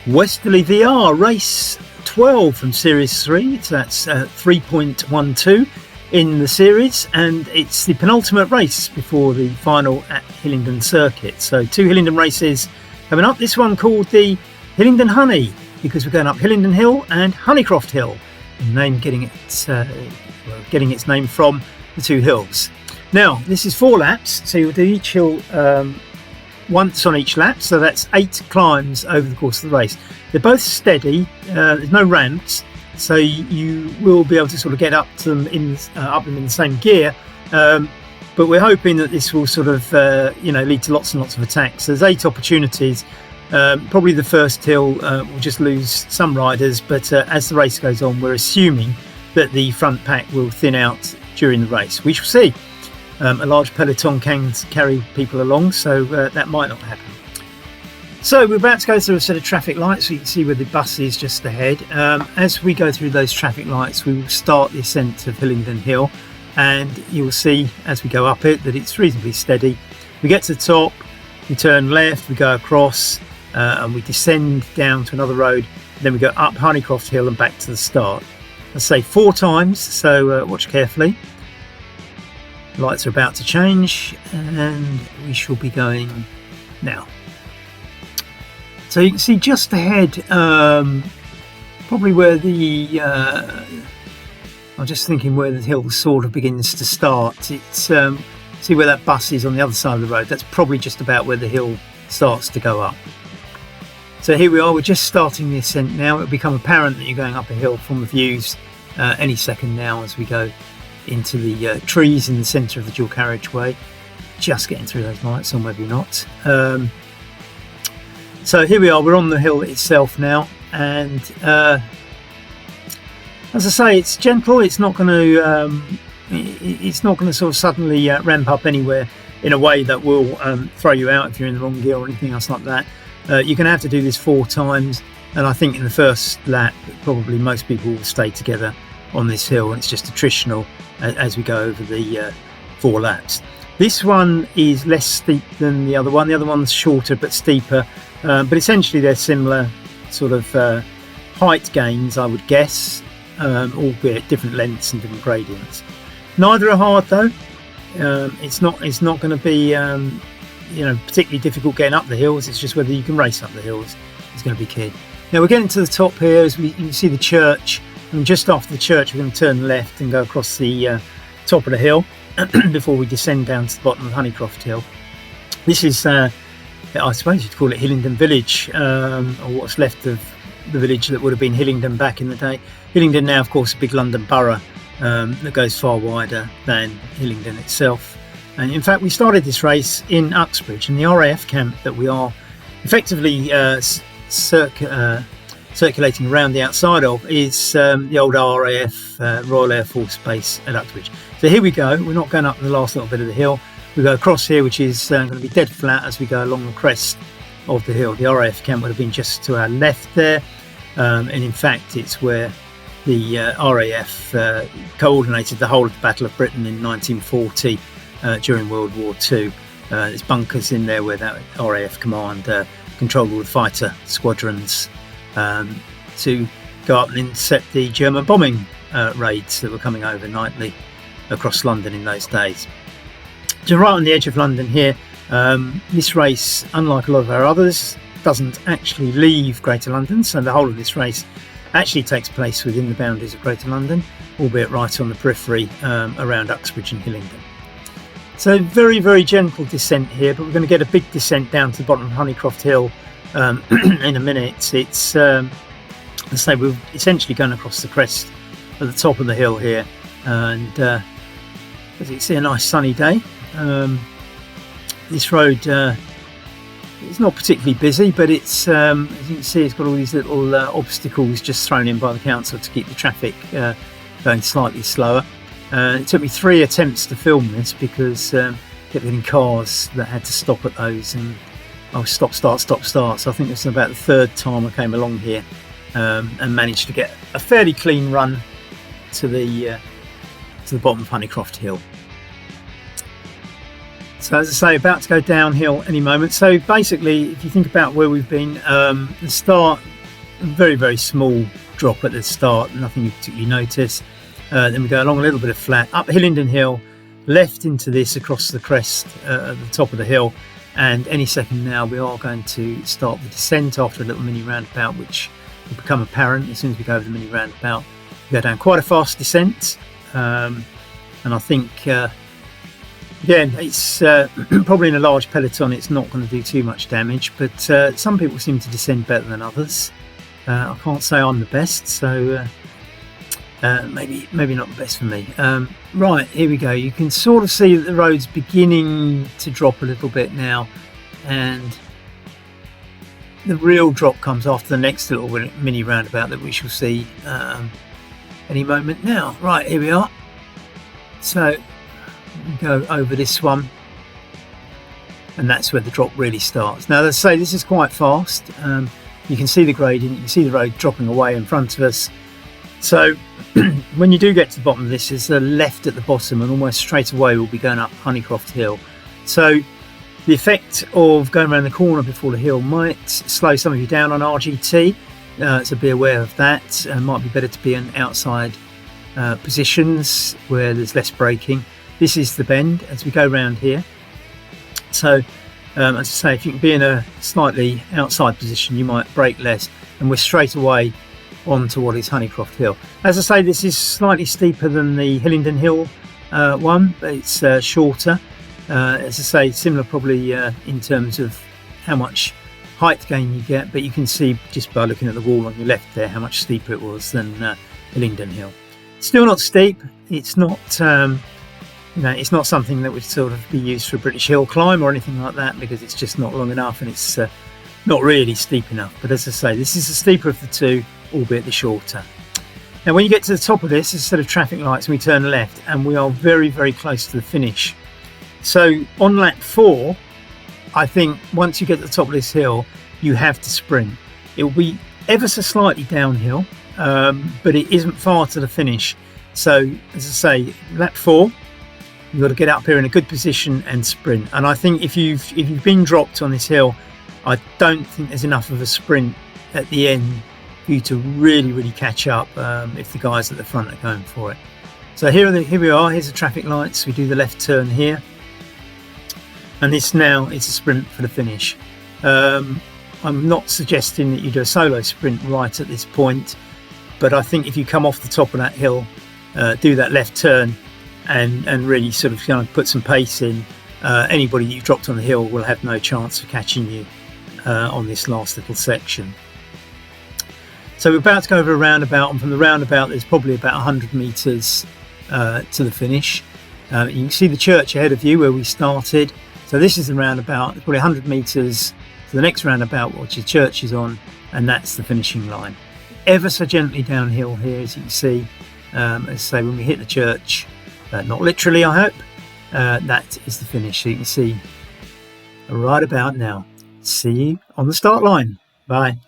Westerly VR, race 12 from Series 3. So that's 3.12 in the series, and it's the penultimate race before the final at Hillingdon Circuit. So 2 Hillingdon races coming up. This one called the Hillingdon Honey, because we're going up Hillingdon Hill and Honeycroft Hill. The name getting its name from the 2 hills. Now, this is 4 laps, so you'll do each hill once on each lap, so that's 8 climbs over the course of the race. They're both steady, there's no ramps, so you will be able to sort of get up to them in the same gear, but we're hoping that this will sort of lead to lots and lots of attacks. There's 8 opportunities. Probably the first hill will just lose some riders, but as the race goes on, we're assuming that the front pack will thin out during the race. We shall see. A large peloton can carry people along, so that might not happen. So we're about to go through a set of traffic lights, so you can see where the bus is just ahead. As we go through those traffic lights, we will start the ascent of Hillingdon Hill, and you'll see as we go up it that it's reasonably steady. We get to the top, we turn left, we go across, and we descend down to another road. Then we go up Honeycroft Hill and back to the start. I say 4 times, so watch carefully. Lights are about to change, and we shall be going now. So you can see just ahead, probably where the I'm just thinking where the hill sort of begins to start. It's see where that bus is on the other side of the road. That's probably just about where the hill starts to go up. So here we are, we're just starting the ascent now. It'll become apparent that you're going up a hill from the views any second now as we go into the trees in the centre of the dual carriageway. Just getting through those lights, or maybe not. So here we are, we're on the hill itself now, and as I say, it's gentle. It's not going to sort of suddenly ramp up anywhere in a way that will throw you out if you're in the wrong gear or anything else like that. You're going to have to do this 4 times, and I think in the first lap probably most people will stay together on this hill, and it's just attritional as we go over the 4 laps. This one is less steep than the other one. The other one's shorter but steeper, but essentially they're similar sort of height gains, I would guess, albeit different lengths and different gradients. Neither are hard though. It's not going to be particularly difficult getting up the hills. It's just whether you can race up the hills is going to be key. Now we're getting to the top here, as you can see the church, and just after the church we're going to turn left and go across the top of the hill before we descend down to the bottom of Honeycroft Hill. This is I suppose you'd call it Hillingdon Village, or what's left of the village that would have been Hillingdon back in the day. Hillingdon now, of course, a big London borough that goes far wider than Hillingdon itself. And in fact, we started this race in Uxbridge, in the RAF camp that we are effectively circulating around the outside of is the old RAF Royal Air Force base at Uxbridge. So here we go. We're not going up the last little bit of the hill. We go across here, which is going to be dead flat as we go along the crest of the hill. The RAF camp would have been just to our left there, and in fact it's where the RAF coordinated the whole of the Battle of Britain in 1940 during World War II. There's bunkers in there where that RAF command controlled all the fighter squadrons to go up and intercept the German bombing raids that were coming over nightly across London in those days. So right on the edge of London here, this race, unlike a lot of our others, doesn't actually leave Greater London, so the whole of this race actually takes place within the boundaries of Greater London, albeit right on the periphery around Uxbridge and Hillingdon. So very, very gentle descent here, but we're going to get a big descent down to the bottom of Honeycroft Hill in a minute. It's, as I say, we're essentially going across the crest at the top of the hill here, and as you can see, a nice sunny day. This road is not particularly busy, but it's as you can see, it's got all these little obstacles just thrown in by the council to keep the traffic going slightly slower. It took me 3 attempts to film this because kept getting cars that had to stop at those, and stop start. So I think this is about the 3rd time I came along here and managed to get a fairly clean run to the bottom of Honeycroft Hill. So as I say, about to go downhill any moment. So basically, if you think about where we've been, the start very, very small drop at the start, nothing you particularly notice. Then we go along a little bit of flat, up Hillingdon Hill, left into this across the crest at the top of the hill, and any second now we are going to start the descent after a little mini roundabout, which will become apparent as soon as we go over the mini roundabout. We go down quite a fast descent, and I think again it's probably in a large peloton it's not going to do too much damage, but some people seem to descend better than others. I can't say I'm the best, so maybe not the best for me. Right, here we go. You can sort of see that the road's beginning to drop a little bit now, and the real drop comes after the next little mini roundabout that we shall see any moment now. Right, here we are. So we go over this one, and that's where the drop really starts. Now, as I say, this is quite fast. You can see the gradient, you can see the road dropping away in front of us. So when you do get to the bottom of this, there's a left at the bottom, and almost straight away we'll be going up Honeycroft Hill. So the effect of going around the corner before the hill might slow some of you down on RGT, so be aware of that. It might be better to be in outside positions where there's less braking. This is the bend as we go round here. So as I say, if you can be in a slightly outside position, you might brake less, and we're straight away onto what is Honeycroft Hill. As I say, this is slightly steeper than the Hillingdon Hill one, but it's shorter. As I say, similar probably in terms of how much height gain you get, but you can see just by looking at the wall on your left there how much steeper it was than Hillingdon Hill. Still not steep. It's not it's not something that would sort of be used for a British hill climb or anything like that, because it's just not long enough, and it's not really steep enough. But as I say, this is the steeper of the two, albeit the shorter. Now when you get to the top of this, there's a set of traffic lights, and we turn left, and we are very, very close to the finish. So on lap 4, I think once you get to the top of this hill, you have to sprint. It will be ever so slightly downhill, but it isn't far to the finish. So as I say, lap 4, you've got to get up here in a good position and sprint. And I think if you've been dropped on this hill, I don't think there's enough of a sprint at the end for you to really, really catch up if the guys at the front are going for it. So here we are. Here's the traffic lights. We do the left turn here, and this now is a sprint for the finish. I'm not suggesting that you do a solo sprint right at this point, but I think if you come off the top of that hill, do that left turn, and really sort of put some pace in, anybody you've dropped on the hill will have no chance of catching you on this last little section. So we're about to go over a roundabout, and from the roundabout there's probably about 100 metres to the finish. You can see the church ahead of you where we started. So this is the roundabout. It's probably 100 metres to the next roundabout which the church is on, and that's the finishing line. Ever so gently downhill here, as you can see. As I say, when we hit the church, not literally I hope, that is the finish. So you can see right about now. See you on the start line. Bye.